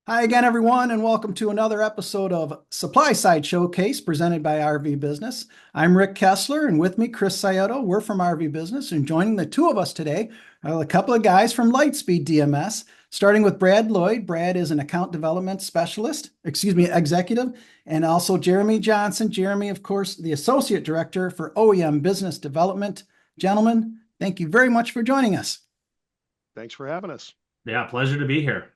Hi again, everyone, and welcome to another episode of SupplySide Showcase presented by RV Business. I'm Rick Kessler, and with me, Chris Cieto. We're from RV Business, and joining the two of us today are a couple of guys from LightSpeed DMS, starting with Brad Lloyd. Brad is an account development executive, and also Jeremy Johnson. Jeremy, of course, the associate director for OEM business development. Gentlemen, thank you very much for joining us. Thanks for having us. Yeah, pleasure to be here.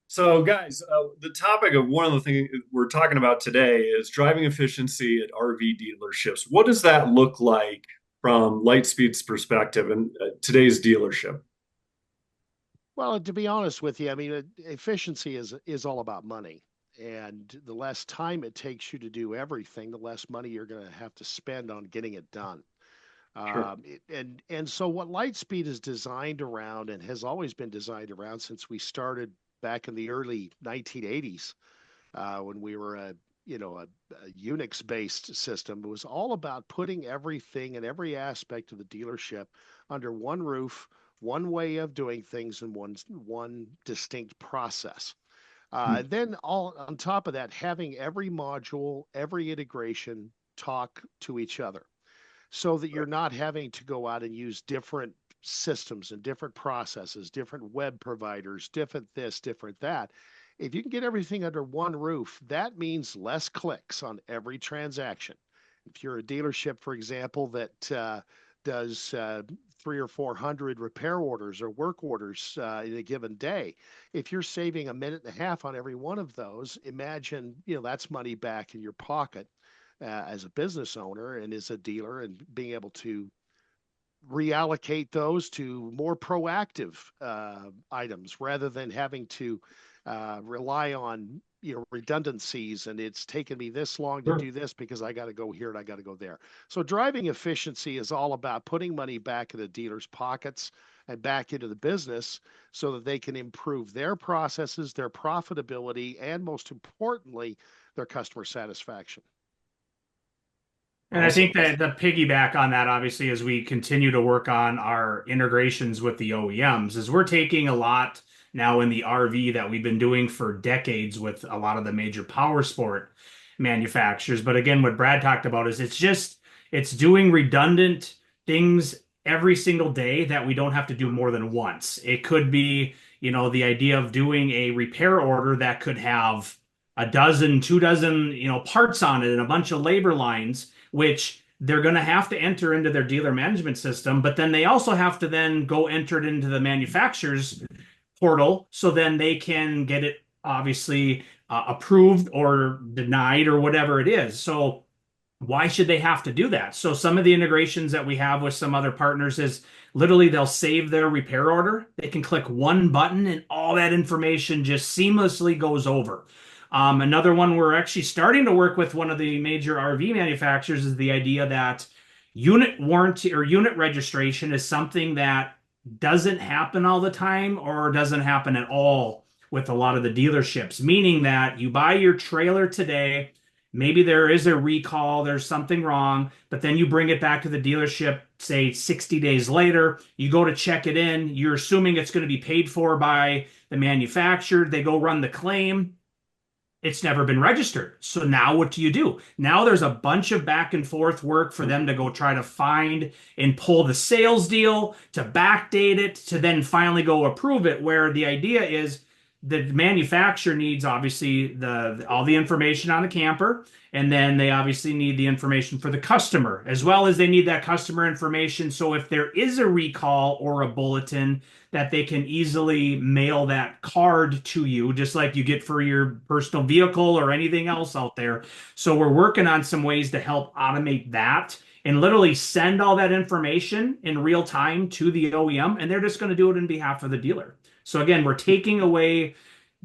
So, guys, the topic of one of the things we're talking about today is driving efficiency at RV dealerships. What does that look like from Lightspeed's perspective in today's dealership? Well, to be honest with you, I mean, efficiency is all about money. And the less time it takes you to do everything, the less money you're going to have to spend on getting it done. Sure. And so what Lightspeed is designed around and has always been designed around since we started back in the early 1980s, when we were a Unix-based system. It was all about putting everything and every aspect of the dealership under one roof, one way of doing things, and one distinct process. Then all on top of that, having every module, every integration talk to each other so that you're not having to go out and use different systems and different processes, different web providers, different this, different that. If you can get everything under one roof, that means less clicks on every transaction. If you're a dealership, for example, that does 300 or 400 repair orders or work orders in a given day, if you're saving a minute and a half on every one of those, imagine that's money back in your pocket as a business owner and as a dealer, and being able to reallocate those to more proactive items rather than having to rely on redundancies, and it's taken me this long to Sure. do this because I got to go here and I got to go there. So driving efficiency is all about putting money back in the dealers' pockets and back into the business so that they can improve their processes, their profitability, and most importantly, their customer satisfaction. And I think Awesome. that the piggyback on that, obviously, as we continue to work on our integrations with the OEMs, is we're taking a lot now in the RV that we've been doing for decades with a lot of the major power sport manufacturers. But again, what Brad talked about is it's doing redundant things every single day that we don't have to do more than once. It could be, the idea of doing a repair order that could have a dozen, 2 dozen, parts on it and a bunch of labor lines, which they're going to have to enter into their dealer management system, but then they also have to then go enter it into the manufacturer's portal so then they can get it obviously approved or denied or whatever it is. So why should they have to do that? So some of the integrations that we have with some other partners is literally they'll save their repair order. They can click one button and all that information just seamlessly goes over. Another one we're actually starting to work with one of the major RV manufacturers is the idea that unit warranty or unit registration is something that doesn't happen all the time or doesn't happen at all with a lot of the dealerships, meaning that you buy your trailer today, maybe there is a recall, there's something wrong, but then you bring it back to the dealership, say 60 days later, you go to check it in, you're assuming it's going to be paid for by the manufacturer, they go run the claim, it's never been registered. So now what do? Now there's a bunch of back and forth work for them to go try to find and pull the sales deal, to backdate it, to then finally go approve it, where the idea is the manufacturer needs obviously all the information on the camper, and then they obviously need the information for the customer, as well as they need that customer information. So if there is a recall or a bulletin, that they can easily mail that card to you, just like you get for your personal vehicle or anything else out there. So we're working on some ways to help automate that and literally send all that information in real time to the OEM, and they're just going to do it in behalf of the dealer. So again, we're taking away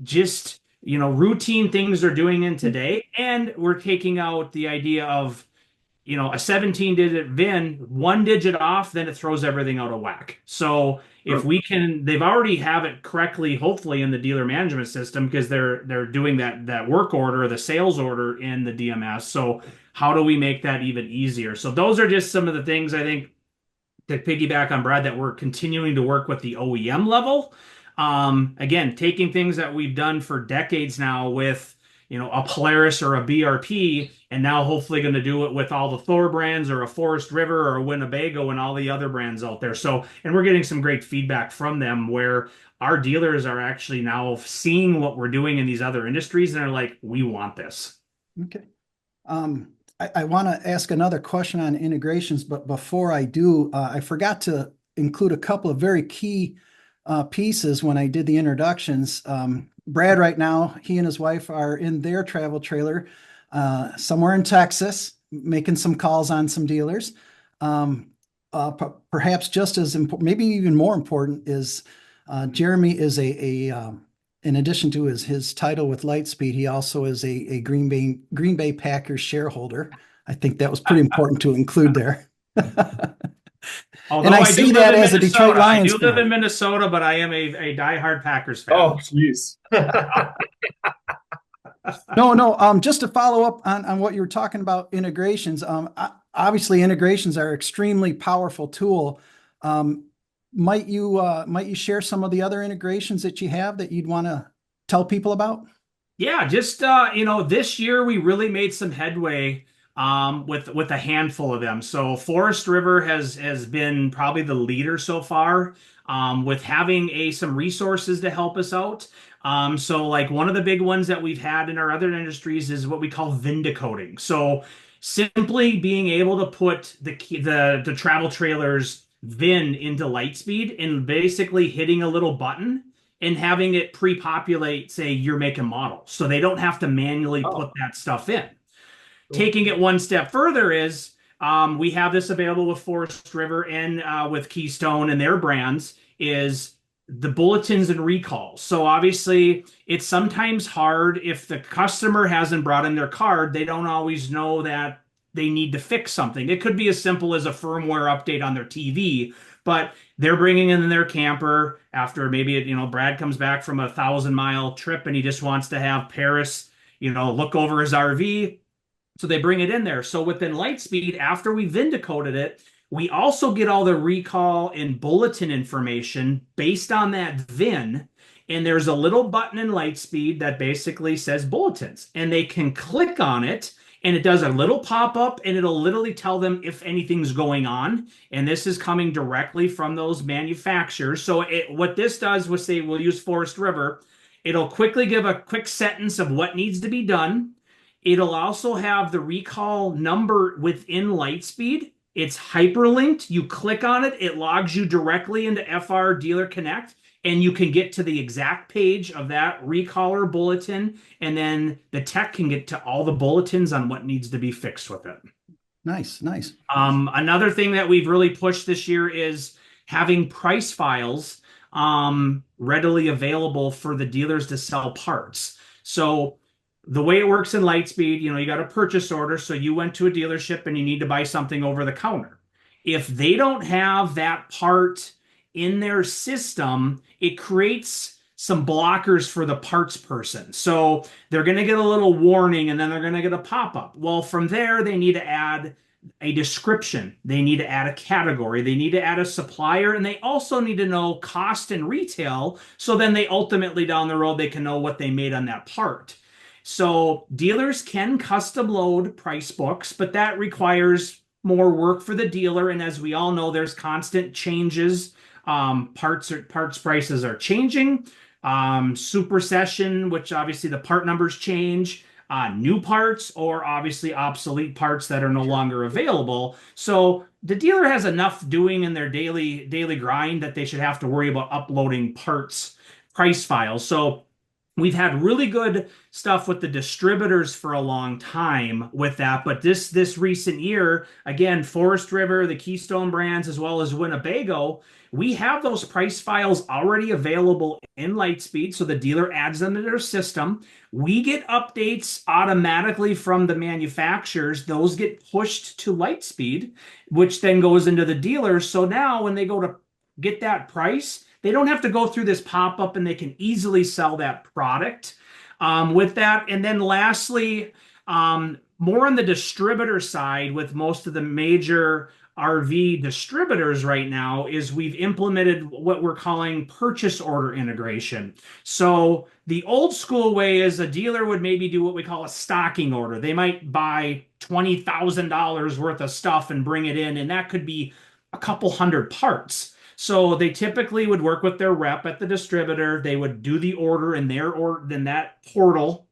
just routine things they're doing in today, and we're taking out the idea of a 17-digit VIN, one digit off, then it throws everything out of whack. So if Sure. we can, they've already have it correctly, hopefully in the dealer management system, because they're doing that work order, the sales order in the DMS. So how do we make that even easier? So those are just some of the things I think to piggyback on Brad that we're continuing to work with the OEM level. Again, taking things that we've done for decades now with, a Polaris or a BRP, and now hopefully going to do it with all the Thor brands or a Forest River or a Winnebago and all the other brands out there. So, and we're getting some great feedback from them where our dealers are actually now seeing what we're doing in these other industries and are like, we want this. Okay. I want to ask another question on integrations, but before I do, I forgot to include a couple of very key pieces when I did the introductions. Brad, right now, he and his wife are in their travel trailer somewhere in Texas, making some calls on some dealers. Perhaps just as important, maybe even more important, is Jeremy is in addition to his title with LightSpeed, he also is a Green Bay Packers shareholder. I think that was pretty important to include there. Although and I see that as a Detroit Lions fan. I do live in Minnesota, but I am a diehard Packers fan. Oh, jeez. No. Just to follow up on what you were talking about integrations. Obviously, integrations are an extremely powerful tool. Might you share some of the other integrations that you have that you'd want to tell people about? Yeah, just this year we really made some headway with a handful of them. So Forest River has been probably the leader so far with having some resources to help us out. So like one of the big ones that we've had in our other industries is what we call VIN decoding. So simply being able to put the travel trailers VIN into LightSpeed and basically hitting a little button and having it pre-populate, say, your make and model. So they don't have to manually put that stuff in. Taking it one step further is we have this available with Forest River and with Keystone and their brands is the bulletins and recalls. So obviously it's sometimes hard if the customer hasn't brought in their card, they don't always know that they need to fix something. It could be as simple as a firmware update on their TV, but they're bringing in their camper after maybe, Brad comes back from a 1,000-mile trip and he just wants to have Paris, look over his RV. So they bring it in there. So within LightSpeed, after we VIN decoded it, we also get all the recall and bulletin information based on that VIN. And there's a little button in LightSpeed that basically says bulletins. And they can click on it and it does a little pop-up and it'll literally tell them if anything's going on. And this is coming directly from those manufacturers. So what this does was say we'll use Forest River. It'll quickly give a quick sentence of what needs to be done. It'll also have the recall number within LightSpeed. It's hyperlinked. You click on it, it logs you directly into FR Dealer Connect, and you can get to the exact page of that recall or bulletin, and then the tech can get to all the bulletins on what needs to be fixed with it. Nice. Another thing that we've really pushed this year is having price files readily available for the dealers to sell parts. So the way it works in LightSpeed, you got a purchase order. So you went to a dealership and you need to buy something over the counter. If they don't have that part in their system, it creates some blockers for the parts person. So they're going to get a little warning and then they're going to get a pop-up. Well, from there, they need to add a description. They need to add a category. They need to add a supplier, and they also need to know cost and retail. So then they ultimately down the road, they can know what they made on that part. So dealers can custom load price books, but that requires more work for the dealer. And as we all know, there's constant changes. Parts prices are changing. Supersession, which obviously the part numbers change. New parts or obviously obsolete parts that are no longer available. So the dealer has enough doing in their daily grind that they should have to worry about uploading parts price files. So we've had really good stuff with the distributors for a long time with that, but this recent year, again, Forest River, the Keystone brands, as well as Winnebago, we have those price files already available in LightSpeed, so the dealer adds them to their system. We get updates automatically from the manufacturers. Those get pushed to LightSpeed, which then goes into the dealers. So now when they go to get that price, they don't have to go through this pop-up and they can easily sell that product with that. And then lastly, more on the distributor side with most of the major RV distributors right now is we've implemented what we're calling purchase order integration. So the old school way is a dealer would maybe do what we call a stocking order. They might buy $20,000 worth of stuff and bring it in, and that could be a couple hundred parts. So they typically would work with their rep at the distributor. They would do the order in their order, in that portal.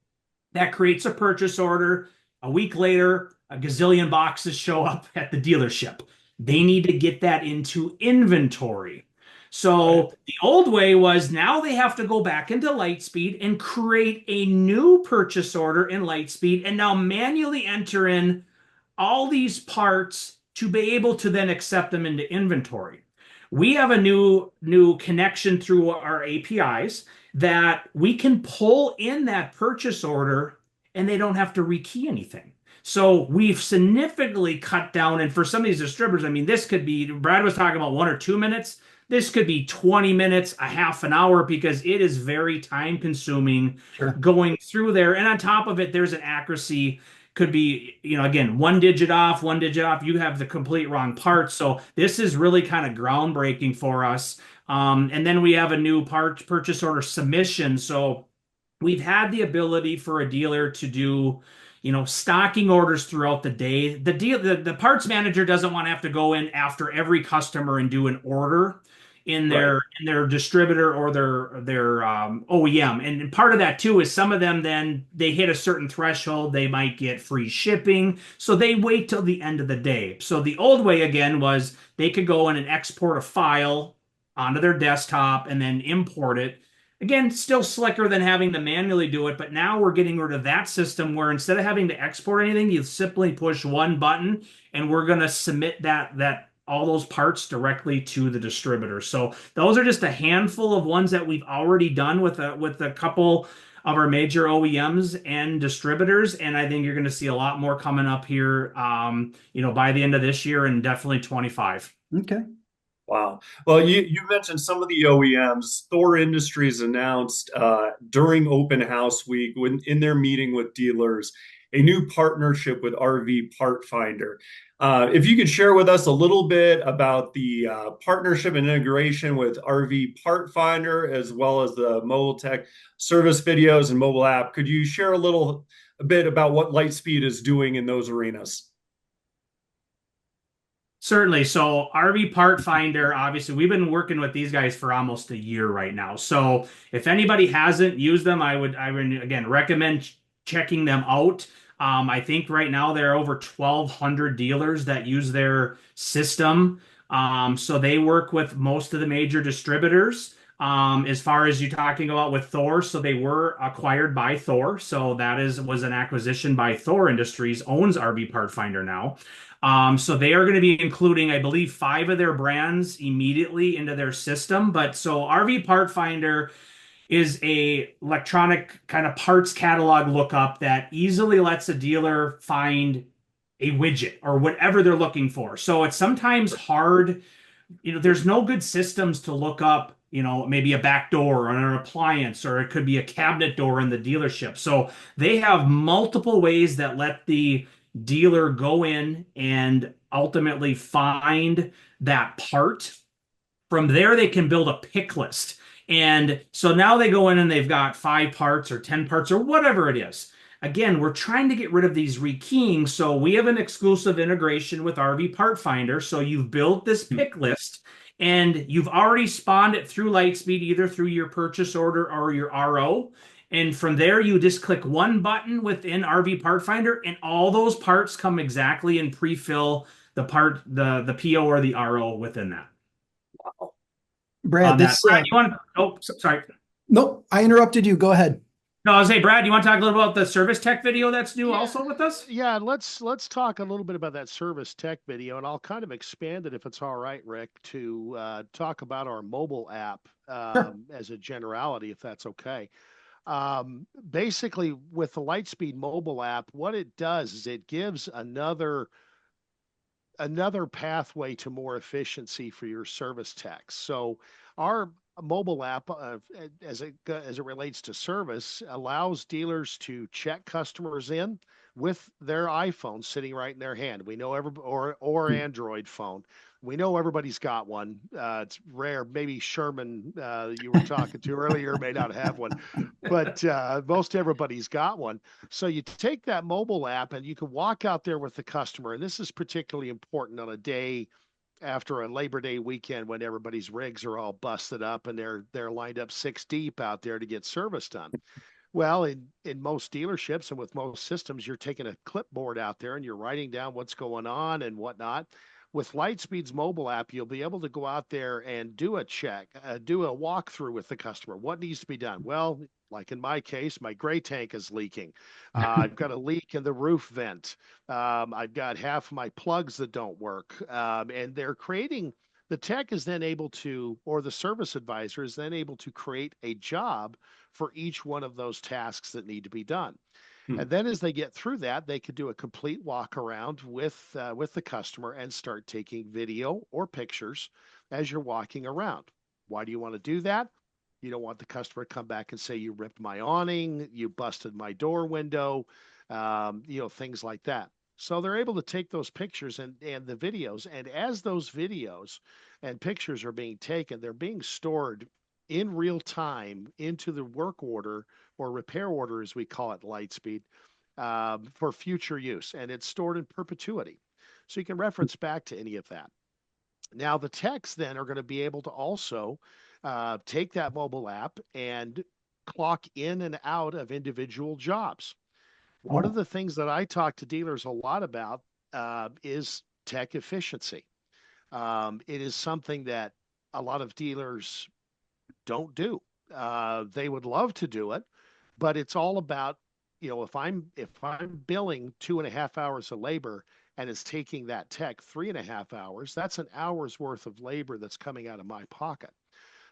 That creates a purchase order. A week later, a gazillion boxes show up at the dealership. They need to get that into inventory. So the old way was now they have to go back into LightSpeed and create a new purchase order in LightSpeed and now manually enter in all these parts to be able to then accept them into inventory. We have a new connection through our APIs that we can pull in that purchase order and they don't have to rekey anything. So we've significantly cut down, and for some of these distributors, I mean, this could be, Brad was talking about 1 or 2 minutes. This could be 20 minutes, a half an hour, because it is very time consuming going through there. And on top of it, there's an accuracy, could be, again, 1 digit off, 1 digit off, you have the complete wrong part. So this is really kind of groundbreaking for us. And then we have a new purchase order submission. So we've had the ability for a dealer to do, stocking orders throughout the day. The parts manager doesn't want to have to go in after every customer and do an order in their distributor or their OEM. And part of that too is some of them, then they hit a certain threshold, they might get free shipping. So they wait till the end of the day. So the old way again was they could go in and export a file onto their desktop and then import it. Again, still slicker than having to manually do it, but now we're getting rid of that system where instead of having to export anything, you simply push one button and we're going to submit that all those parts directly to the distributor. So those are just a handful of ones that we've already done with a couple of our major OEMs and distributors, and I think you're going to see a lot more coming up here, by the end of this year and definitely 25. Okay. Wow. Well, you mentioned some of the OEMs. Thor Industries announced during Open House Week, in their meeting with dealers, a new partnership with RV Part Finder. If you could share with us a little bit about the partnership and integration with RV Part Finder, as well as the mobile tech service videos and mobile app, could you share a bit about what LightSpeed is doing in those arenas? Certainly. So RV Part Finder, obviously, we've been working with these guys for almost a year right now. So if anybody hasn't used them, I would again recommend checking them out. I think right now there are over 1,200 dealers that use their system. So they work with most of the major distributors. As far as you talking about with Thor, so they were acquired by Thor. So that was an acquisition by Thor Industries, owns RV Part Finder now. So they are going to be including, I believe, 5 of their brands immediately into their system. But so RV Part Finder is a electronic kind of parts catalog lookup that easily lets a dealer find a widget or whatever they're looking for. So it's sometimes hard, there's no good systems to look up, maybe a back door or an appliance, or it could be a cabinet door in the dealership. So they have multiple ways that let the dealer go in and ultimately find that part. From there, they can build a pick list. And so now they go in and they've got 5 parts or 10 parts or whatever it is. Again, we're trying to get rid of these rekeying. So we have an exclusive integration with RV Part Finder. So you've built this pick list and you've already spawned it through LightSpeed, either through your purchase order or your RO. And from there, you just click one button within RV Part Finder, and all those parts come exactly and pre-fill the part, the PO or the RO within that. Wow. Brad, Brad, you want? Oh, sorry. Nope, I interrupted you. Go ahead. No, I was saying, Brad, you want to talk a little about the service tech video that's new also with us? Yeah, let's talk a little bit about that service tech video, and I'll kind of expand it if it's all right, Rick, to talk about our mobile app as a generality, if that's okay. Basically, with the LightSpeed mobile app, what it does is it gives another pathway to more efficiency for your service techs. So our mobile app, as it relates to service, allows dealers to check customers in with their iPhone sitting right in their hand. We know or Android phone. We know everybody's got one. It's rare. Maybe Sherman, you were talking to earlier, may not have one, but most everybody's got one. So you take that mobile app and you can walk out there with the customer. And this is particularly important on a day after a Labor Day weekend when everybody's rigs are all busted up and they're lined up 6 deep out there to get service done. Well, in most dealerships and with most systems, you're taking a clipboard out there and you're writing down what's going on and whatnot. With Lightspeed's mobile app, you'll be able to go out there and do a check, do a walkthrough with the customer. What needs to be done? Well, like in my case, my gray tank is leaking. I've got a leak in the roof vent. I've got half of my plugs that don't work. And they're creating, the tech is then able to, or the service advisor is then able to create a job for each one of those tasks that need to be done. And then as they get through that, they could do a complete walk around with the customer and start taking video or pictures as you're walking around. Why do you want to do that? You don't want the customer to come back and say, you ripped my awning, you busted my door window, things like that. So they're able to take those pictures and the videos. And as those videos and pictures are being taken, they're being stored in real time into the work order or repair order, as we call it, Lightspeed, for future use. And it's stored in perpetuity. So you can reference back to any of that. Now, the techs then are going to be able to also take that mobile app and clock in and out of individual jobs. One of the things that I talk to dealers a lot about is tech efficiency. It is something that a lot of dealers don't do. They would love to do it, but it's all about, if I'm billing 2.5 hours of labor and it's taking that tech 3.5 hours, that's an hour's worth of labor that's coming out of my pocket.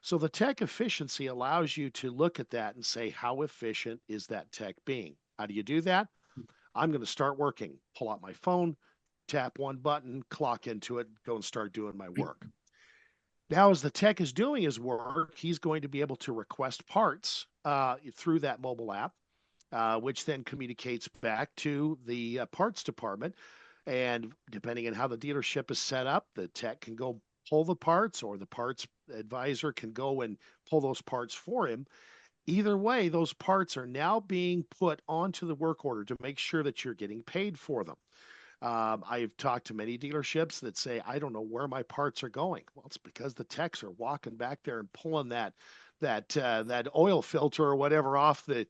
So the tech efficiency allows you to look at that and say, how efficient is that tech being? How do you do that? I'm going to start working, pull out my phone, tap one button, clock into it, go and start doing my work. Now, as the tech is doing his work, he's going to be able to request parts through that mobile app, which then communicates back to the parts department. And depending on how the dealership is set up, the tech can go pull the parts, or the parts advisor can go and pull those parts for him. Either way, those parts are now being put onto the work order to make sure that you're getting paid for them. I've talked to many dealerships that say, I don't know where my parts are going. Well, it's because the techs are walking back there and pulling that oil filter or whatever off the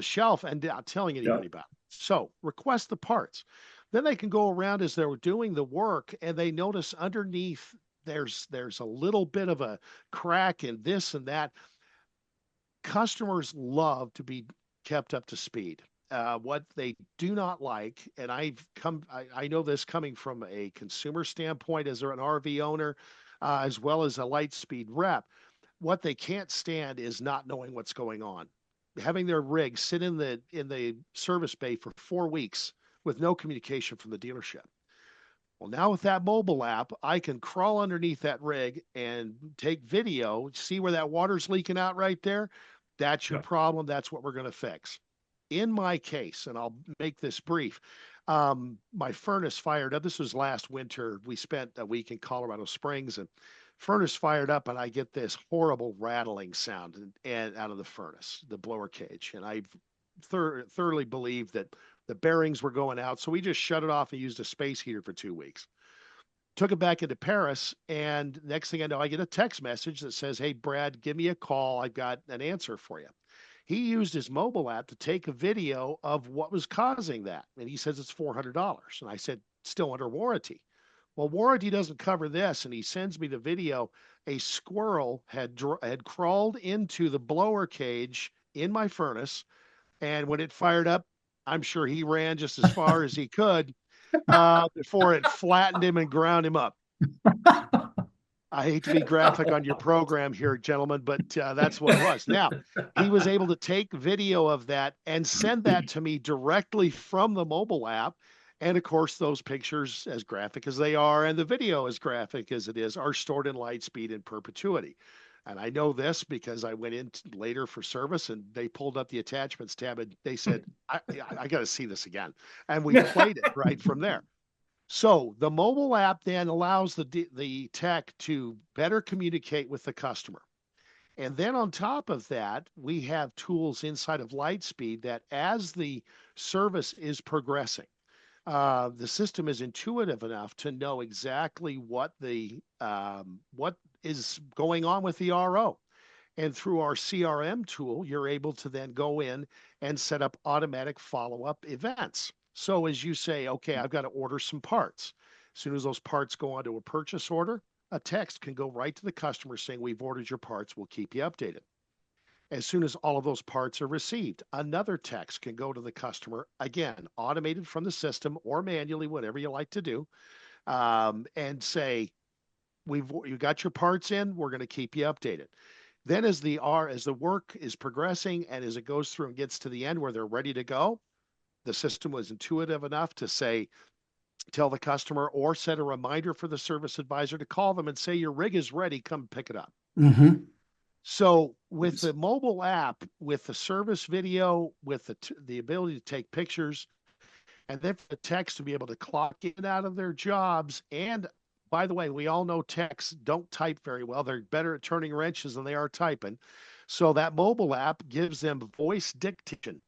shelf and not telling anybody about it. So request the parts. Then they can go around as they're doing the work and they notice underneath there's a little bit of a crack in this and that. Customers love to be kept up to speed. What they do not like, and I know this coming from a consumer standpoint as an RV owner, as well as a Lightspeed rep, what they can't stand is not knowing what's going on. Having their rig sit in the service bay for 4 weeks with no communication from the dealership. Well, now with that mobile app, I can crawl underneath that rig and take video, see where that water's leaking out right there. That's your problem. That's what we're going to fix. In my case, and I'll make this brief, my furnace fired up. This was last winter. We spent a week in Colorado Springs and furnace fired up, and I get this horrible rattling sound and out of the furnace, the blower cage. And I thoroughly believed that the bearings were going out. So we just shut it off and used a space heater for 2 weeks. Took it back into Paris, and next thing I know, I get a text message that says, hey, Brad, give me a call. I've got an answer for you. He used his mobile app to take a video of what was causing that. And he says it's $400. And I said, still under warranty. Well, warranty doesn't cover this. And he sends me the video. A squirrel had crawled into the blower cage in my furnace. And when it fired up, I'm sure he ran just as far as he could before it flattened him and ground him up. I hate to be graphic on your program here, gentlemen, but that's what it was. Now, he was able to take video of that and send that to me directly from the mobile app. And of course, those pictures, as graphic as they are, and the video as graphic as it is, are stored in Lightspeed in perpetuity. And I know this because I went in later for service and they pulled up the attachments tab and they said, I got to see this again. And we played it right from there. So the mobile app then allows the tech to better communicate with the customer. And then on top of that, we have tools inside of LightSpeed that as the service is progressing, the system is intuitive enough to know exactly what is going on with the RO. And through our CRM tool, you're able to then go in and set up automatic follow-up events. So as you say, okay, I've got to order some parts. As soon as those parts go onto a purchase order, a text can go right to the customer saying, we've ordered your parts, we'll keep you updated. As soon as all of those parts are received, another text can go to the customer, again, automated from the system or manually, whatever you like to do, and say, you got your parts in, we're going to keep you updated. Then as the work is progressing and as it goes through and gets to the end where they're ready to go, the system was intuitive enough to say, tell the customer or set a reminder for the service advisor to call them and say, your rig is ready, come pick it up. Mm-hmm. So with the mobile app, with the service video, with the ability to take pictures, and then for the techs to be able to clock in and out of their jobs. And by the way, we all know techs don't type very well. They're better at turning wrenches than they are typing. So that mobile app gives them voice dictation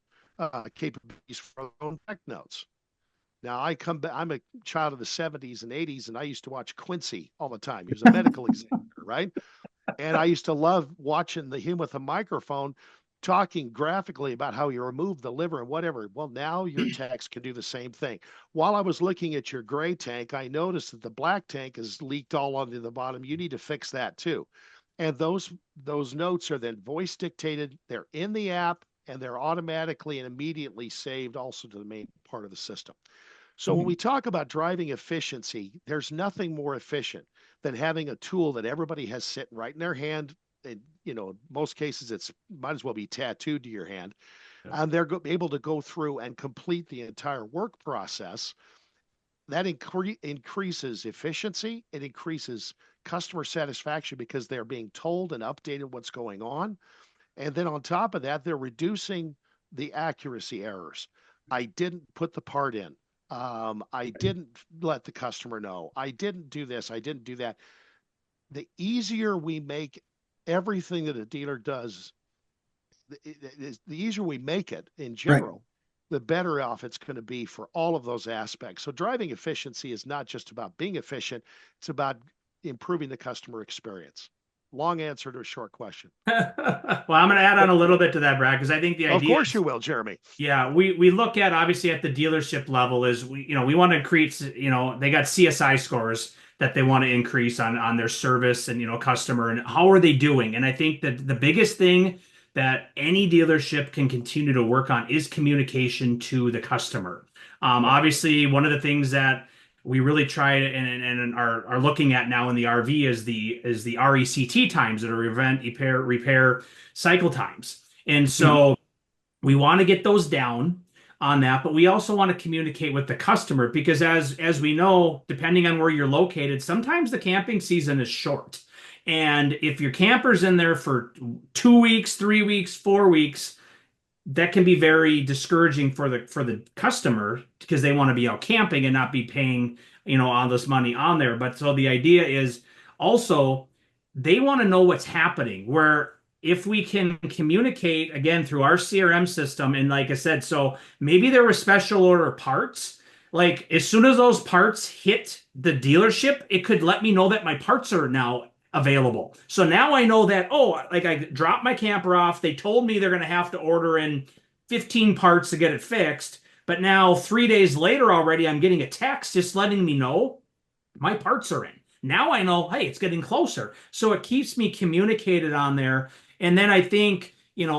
capabilities for their own tech notes. Now I'm a child of the 70s and 80s, and I used to watch Quincy all the time. He was a medical examiner, right? And I used to love watching him with a microphone talking graphically about how you remove the liver and whatever. Well, now your techs can do the same thing. While I was looking at your gray tank, I noticed that the black tank is leaked all onto the bottom. You need to fix that too. And those notes are then voice dictated. They're in the app and they're automatically and immediately saved also to the main part of the system. So when we talk about driving efficiency, there's nothing more efficient than having a tool that everybody has sitting right in their hand. And, in most cases, it's might as well be tattooed to your hand. And they're able to go through and complete the entire work process. That increases efficiency. It increases customer satisfaction because they're being told and updated what's going on. And then on top of that, they're reducing the accuracy errors. I didn't put the part in. I didn't let the customer know. I didn't do this. I didn't do that. The easier we make everything that a dealer does, the easier we make it in general, the better off it's going to be for all of those aspects. So driving efficiency is not just about being efficient. It's about improving the customer experience. Long answer to a short question. Well, I'm going to add on a little bit to that, Brad, because I think the idea. Of course you will, Jeremy. Yeah, we look at obviously at the dealership level is we want to increase, they got CSI scores that they want to increase on their service and customer and how are they doing? And I think that the biggest thing that any dealership can continue to work on is communication to the customer. Obviously, one of the things that we really try and are looking at now in the RV is the RECT times, that are event repair cycle times. And so we want to get those down on that, but we also want to communicate with the customer because as we know, depending on where you're located, sometimes the camping season is short. And if your camper's in there for 2 weeks, 3 weeks, 4 weeks, that can be very discouraging for the customer because they want to be out camping and not be paying, all this money on there. But so the idea is also they want to know what's happening, where if we can communicate again through our CRM system, and like I said, so maybe there were special order parts, like as soon as those parts hit the dealership, it could let me know that my parts are now available. So now I know that, like I dropped my camper off. They told me they're going to have to order in 15 parts to get it fixed. But now 3 days later already, I'm getting a text just letting me know my parts are in. Now I know, hey, it's getting closer. So it keeps me communicated on there. And then I think,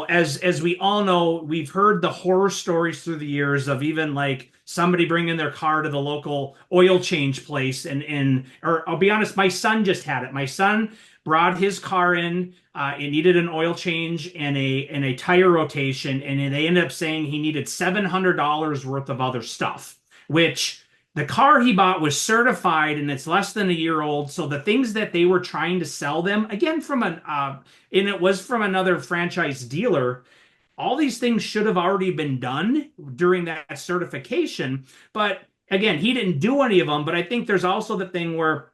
as we all know, we've heard the horror stories through the years of even like somebody bringing their car to the local oil change place. Or I'll be honest, my son just had it. My son brought his car in. It needed an oil change and a tire rotation. And they ended up saying he needed $700 worth of other stuff, which The car he bought was certified and it's less than a year old. So the things that they were trying to sell them, again, and it was from another franchise dealer, all these things should have already been done during that certification. But again, he didn't do any of them. But I think there's also the thing where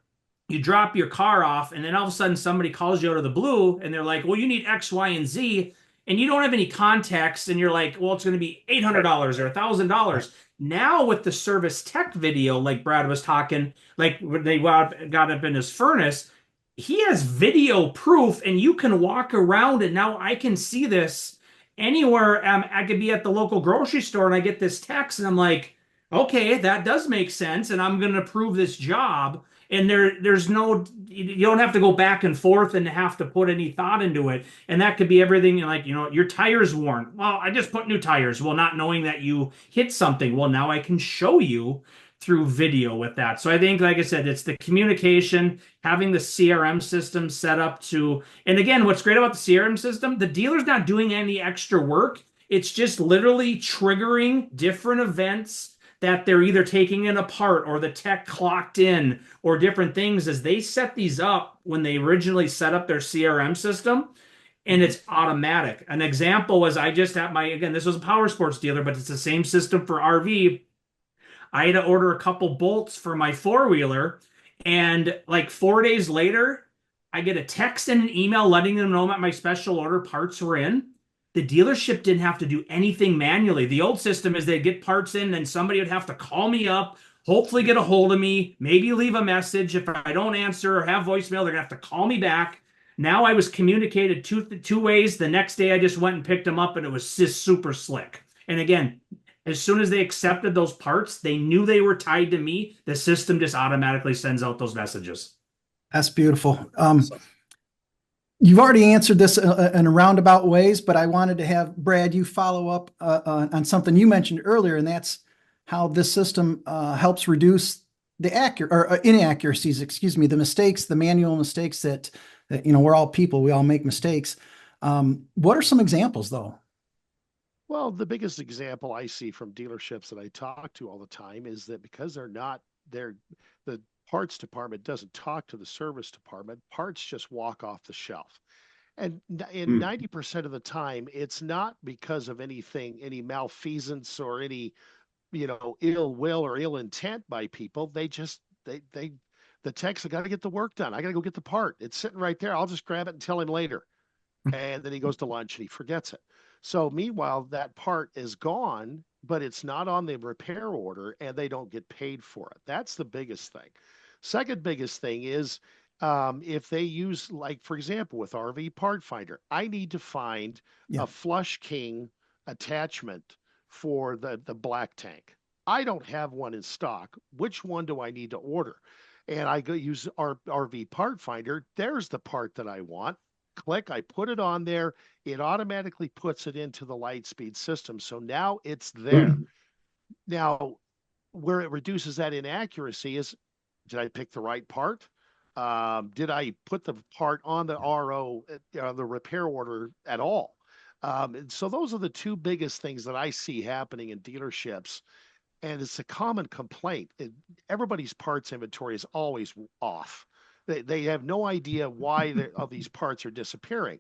you drop your car off and then all of a sudden somebody calls you out of the blue and they're like, well, you need X, Y, and Z. And you don't have any context. And you're like, well, it's going to be $800 or $1,000. Now with the service tech video, like Brad was talking, like when they got up in his furnace, he has video proof and you can walk around and now I can see this anywhere. I could be at the local grocery store and I get this text and I'm like, okay, that does make sense. And I'm going to prove this job. And there's no, you don't have to go back and forth and have to put any thought into it. And that could be everything like, your tire's worn. Well, I just put new tires. Well, not knowing that you hit something. Well, now I can show you through video with that. So I think, like I said, it's the communication, having the CRM system set up to, and again, what's great about the CRM system, the dealer's not doing any extra work. It's just literally triggering different events that they're either taking it apart or the tech clocked in or different things as they set these up when they originally set up their CRM system, and it's automatic. An example was I just had again, this was a power sports dealer, but it's the same system for RV. I had to order a couple bolts for my four-wheeler, and like 4 days later, I get a text and an email letting them know that my special order parts were in. The dealership didn't have to do anything manually. The old system is they'd get parts in, and somebody would have to call me up, hopefully get a hold of me, maybe leave a message. If I don't answer or have voicemail, they're gonna have to call me back. Now I was communicated two ways. The next day I just went and picked them up, and it was just super slick. And again, as soon as they accepted those parts, they knew they were tied to me. The system just automatically sends out those messages. That's beautiful. You've already answered this in a roundabout ways, but I wanted to have Brad, you follow up on something you mentioned earlier, and that's how this system helps reduce the inaccuracies, the mistakes, the manual mistakes that we're all people, we all make mistakes. What are some examples though? Well, the biggest example I see from dealerships that I talk to all the time is that because the parts department doesn't talk to the service department, parts just walk off the shelf. And in 90% of the time, it's not because of any malfeasance or any, ill will or ill intent by people. The techs have got to get the work done. I got to go get the part. It's sitting right there. I'll just grab it and tell him later. And then he goes to lunch and he forgets it. So meanwhile, that part is gone, but it's not on the repair order and they don't get paid for it. That's the biggest thing. Second biggest thing is if they use, like, for example, with RV Part Finder, I need to find a Flush King attachment for the black tank. I don't have one in stock. Which one do I need to order? And I go use RV Part Finder. There's the part that I want. Click, I put it on there. It automatically puts it into the LightSpeed system. So now it's there. Now, where it reduces that inaccuracy is, did I pick the right part? Did I put the part on the RO, the repair order at all? And so those are the two biggest things that I see happening in dealerships. And it's a common complaint. Everybody's parts inventory is always off. They have no idea why these parts are disappearing.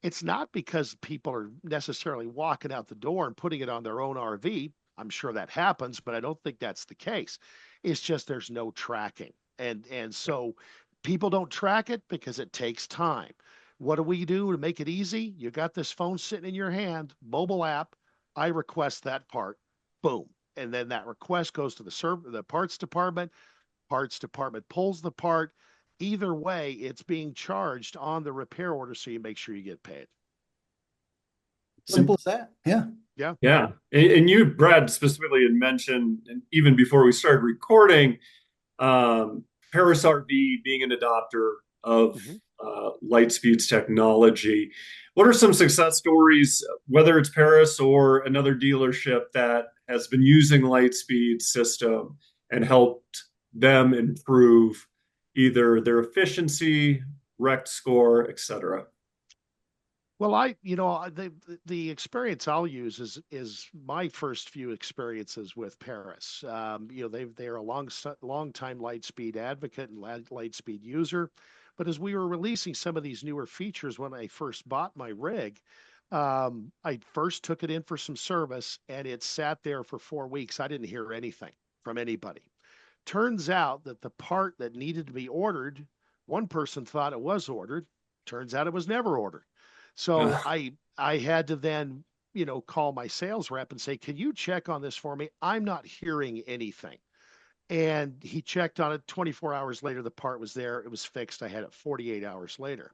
It's not because people are necessarily walking out the door and putting it on their own RV. I'm sure that happens, but I don't think that's the case. It's just there's no tracking. And so people don't track it because it takes time. What do we do to make it easy? You got this phone sitting in your hand, mobile app. I request that part. Boom. And then that request goes to the parts department. Parts department pulls the part. Either way, it's being charged on the repair order, so you make sure you get paid. Simple as that. Yeah. Yeah. And you, Brad, specifically had mentioned, and even before we started recording, Paris RV being an adopter of LightSpeed's technology. What are some success stories, whether it's Paris or another dealership that has been using LightSpeed's system and helped them improve either their efficiency, rec score, etc.? Well, the experience I'll use is my first few experiences with Paris. They're a long time Lightspeed advocate and Lightspeed user, but as we were releasing some of these newer features when I first bought my rig, I first took it in for some service and it sat there for 4 weeks. I didn't hear anything from anybody. Turns out that the part that needed to be ordered, one person thought it was ordered. Turns out it was never ordered. So I had to then, call my sales rep and say, "Can you check on this for me? I'm not hearing anything." And he checked on it. 24 hours later, the part was there. It was fixed. I had it 48 hours later.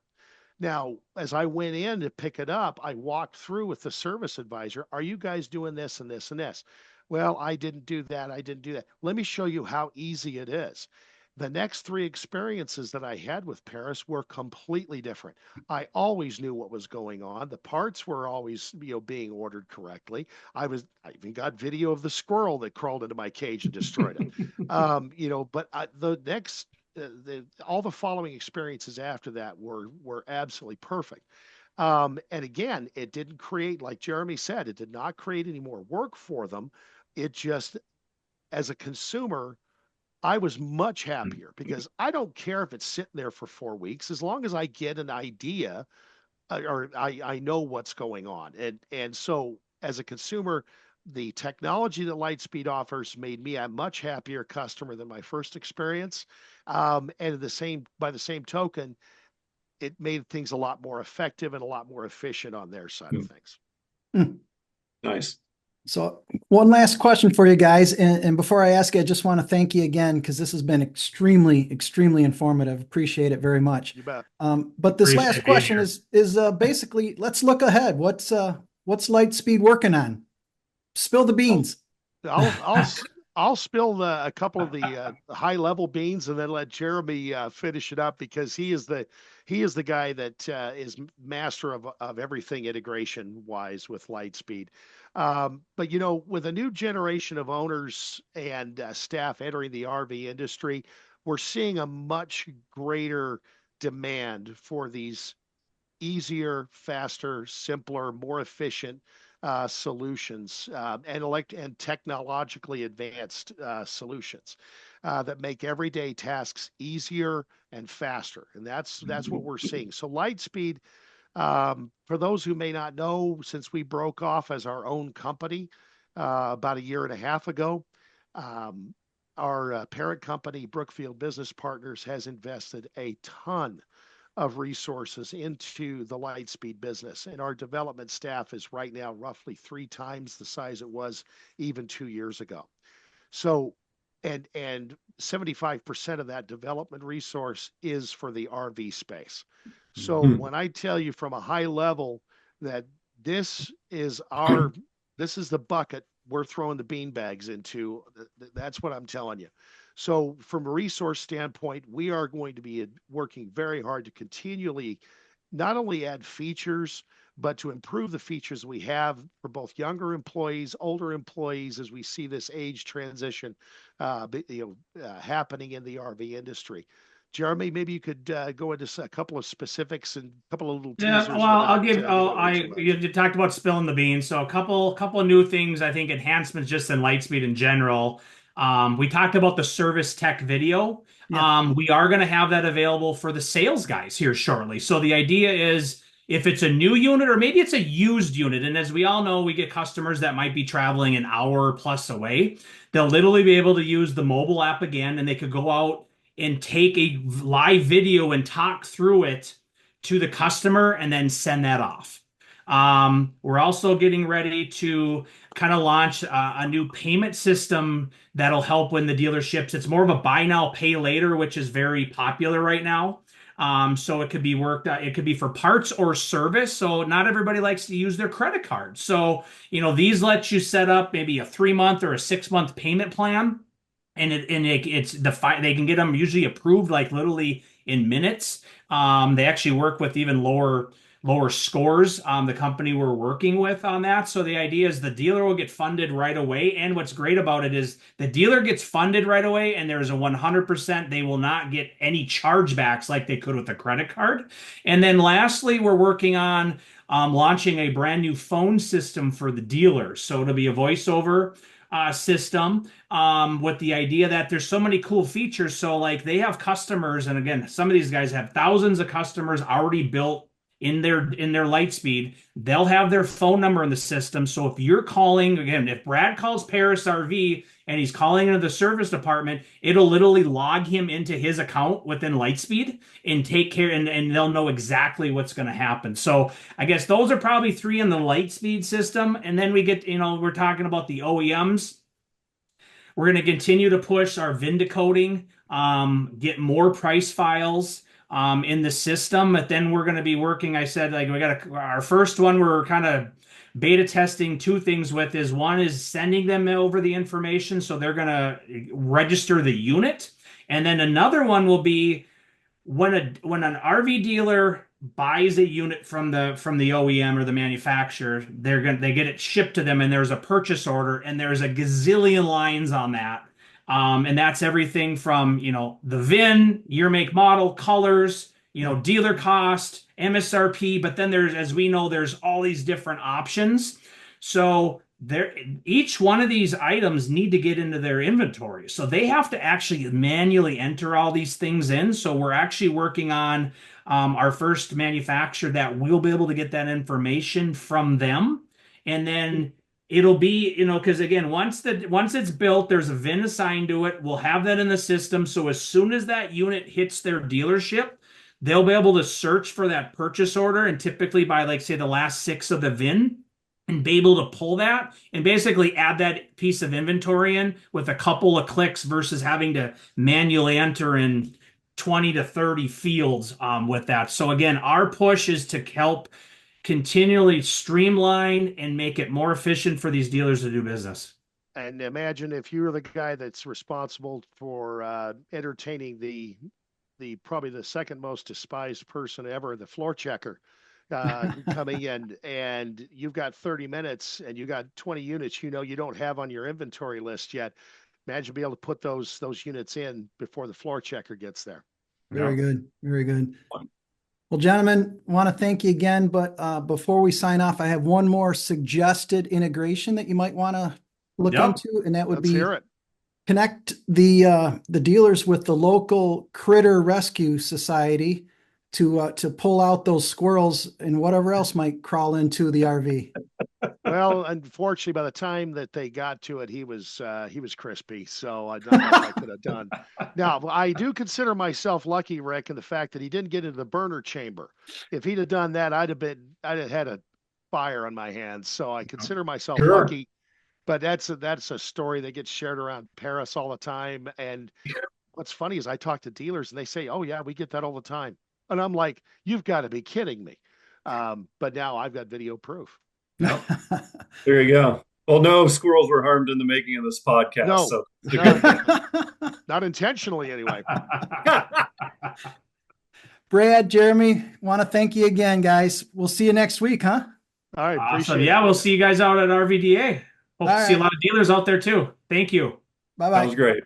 Now, as I went in to pick it up, I walked through with the service advisor. "Are you guys doing this and this and this?" "Well, I didn't do that. I didn't do that." "Let me show you how easy it is." The next three experiences that I had with Paris were completely different. I always knew what was going on. The parts were always, being ordered correctly. I even got video of the squirrel that crawled into my cage and destroyed it. All the following experiences after that were absolutely perfect. And again, it didn't create, like Jeremy said, it did not create any more work for them. It just, as a consumer, I was much happier because I don't care if it's sitting there for 4 weeks, as long as I get an idea, or I know what's going on. And so as a consumer, the technology that Lightspeed offers made me a much happier customer than my first experience. And by the same token, it made things a lot more effective and a lot more efficient on their side of things. Nice. So one last question for you guys. And before I ask you, I just want to thank you again, because this has been extremely, extremely informative. Appreciate it very much. You bet. But this Appreciate last question being is basically, let's look ahead. What's Lightspeed working on? Spill the beans. I'll spill a couple of the high level beans and then let Jeremy finish it up, because he is the guy that is master of everything integration wise with Lightspeed. But with a new generation of owners and staff entering the RV industry, we're seeing a much greater demand for these easier, faster, simpler, more efficient solutions, and technologically advanced solutions that make everyday tasks easier and faster. And that's what we're seeing. So Lightspeed, for those who may not know, since we broke off as our own company about a year and a half ago, our parent company, Brookfield Business Partners, has invested a ton of resources into the Lightspeed business. And our development staff is right now roughly 3 times the size it was even 2 years ago. So, and 75% of that development resource is for the RV space. So when I tell you from a high level that this is the bucket we're throwing the bean bags into, that's what I'm telling you. So from a resource standpoint, we are going to be working very hard to continually not only add features, but to improve the features we have for both younger employees, older employees, as we see this age transition happening in the RV industry. Jeremy, maybe you could go into a couple of specifics and a couple of little teasers. Yeah, well, you talked about spilling the beans. So a couple of new things, I think, enhancements just in Lightspeed in general. We talked about the service tech video. Yeah. We are going to have that available for the sales guys here shortly. So the idea is, if it's a new unit or maybe it's a used unit, and as we all know, we get customers that might be traveling an hour plus away, they'll literally be able to use the mobile app again, and they could go out and take a live video and talk through it to the customer and then send that off. We're also getting ready to kind of launch a new payment system that'll help when the dealerships, it's more of a buy now, pay later, which is very popular right now. So it could be it could be for parts or service. So not everybody likes to use their credit card. So, these let you set up maybe a 3-month or a 6-month payment plan. And they can get them usually approved like literally in minutes. They actually work with even lower scores. The company we're working with on that. So the idea is the dealer will get funded right away. And what's great about it is the dealer gets funded right away, and there's a 100%, they will not get any chargebacks like they could with a credit card. And then lastly, we're working on launching a brand new phone system for the dealers. So it'll be a voiceover system with the idea that there's so many cool features. So like they have customers, and again, some of these guys have thousands of customers already built in their LightSpeed. They'll have their phone number in the system. So if you're calling, again, if Brad calls Paris RV and he's calling into the service department, it'll literally log him into his account within LightSpeed and take care, and they'll know exactly what's going to happen. So I guess those are probably three in the LightSpeed system. And then we get, we're talking about the OEMs. We're going to continue to push our VIN coding, get more price files in the system. But then we're going to be working, I said, like we got our first one we're kind of beta testing two things with is one is sending them over the information. So they're going to register the unit. And then another one will be when an RV dealer buys a unit from the OEM or the manufacturer, they get it shipped to them, and there's a purchase order, and there's a gazillion lines on that. And that's everything from, the VIN, year, make, model, colors, dealer cost, MSRP, but then there's, as we know, there's all these different options. So each one of these items need to get into their inventory. So they have to actually manually enter all these things in. So we're actually working on our first manufacturer that we'll be able to get that information from them. And then it'll be, because again, once it's built, there's a VIN assigned to it. We'll have that in the system. So as soon as that unit hits their dealership, they'll be able to search for that purchase order, and typically by, like, say, the last 6 of the VIN, and be able to pull that and basically add that piece of inventory in with a couple of clicks versus having to manually enter in 20 to 30 fields with that. So again, our push is to help continually streamline and make it more efficient for these dealers to do business. And imagine if you're the guy that's responsible for entertaining the probably the second most despised person ever, the floor checker, coming in, and you've got 30 minutes and you got 20 units you don't have on your inventory list yet. Imagine being able to put those units in before the floor checker gets there. Very good. Very good. Well, gentlemen, want to thank you again, but before we sign off, I have one more suggested integration that you might want to look into, and that would Let's be hear it. Connect the dealers with the local critter rescue society to pull out those squirrels and whatever else might crawl into the RV. Well, unfortunately, by the time that they got to it, he was crispy. So I don't know what I could have done. Now, I do consider myself lucky, Rick, in the fact that he didn't get into the burner chamber. If he'd have done that, I'd have had a fire on my hands. So I consider myself lucky. But that's a story that gets shared around Paris all the time. And what's funny is I talk to dealers and they say, "Oh yeah, we get that all the time." And I'm like, "You've got to be kidding me." But now I've got video proof. There you go. Well, no squirrels were harmed in the making of this podcast. No, so not intentionally anyway. Brad, Jeremy, want to thank you again, guys. We'll see you next week, huh? All right. Awesome. Yeah, we'll see you guys out at RVDA. Hope to see a lot of dealers out there too. Thank you. Bye-bye. That was great.